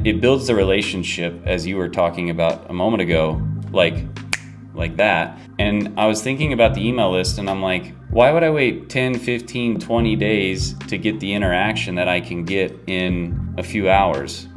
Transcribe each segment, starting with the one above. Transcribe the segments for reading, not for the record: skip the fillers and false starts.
It builds the relationship, as you were talking about a moment ago, like that. And I was thinking about the email list, and I'm like, why would I wait 10, 15, 20 days to get the interaction that I can get in a few hours?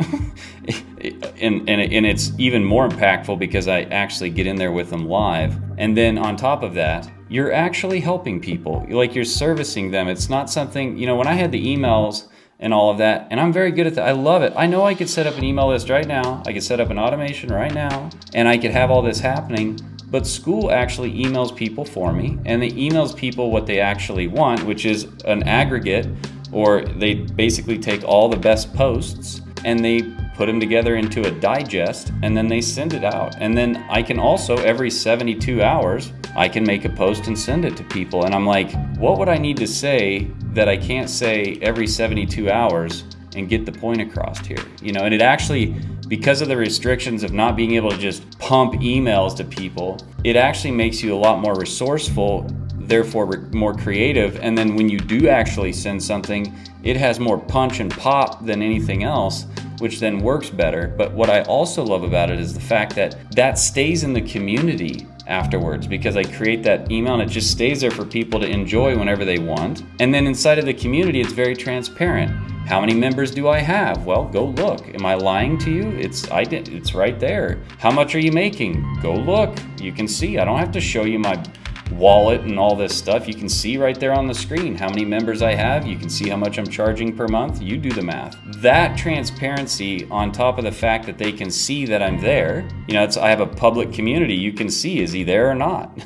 and it's even more impactful because I actually get in there with them live. And then on top of that, you're actually helping people. Like, you're servicing them. It's not something, when I had the emails and all of that, and I'm very good at that. I love it. I know I could set up an email list right now. I could set up an automation right now, and I could have all this happening. But Skool actually emails people for me, and they emails people what they actually want, which is an aggregate, or they basically take all the best posts and they put them together into a digest, and then they send it out. And then I can also, every 72 hours, I can make a post and send it to people. And I'm like, what would I need to say that I can't say every 72 hours and get the point across here? And it actually, because of the restrictions of not being able to just pump emails to people, it actually makes you a lot more resourceful, therefore more creative. And then when you do actually send something, it has more punch and pop than anything else, which then works better. But what I also love about it is the fact that stays in the community afterwards, because I create that email and it just stays there for people to enjoy whenever they want. And then inside of the community, it's very transparent. How many members do I have? Well, go look. Am I lying to you? It's right there. How much are you making? Go look. You can see. I don't have to show you my wallet and all this stuff. You can see right there on the screen how many members I have. You can see how much I'm charging per month. You do the math. That transparency, on top of the fact that they can see that I'm there, I have a public community. You can see, is he there or not?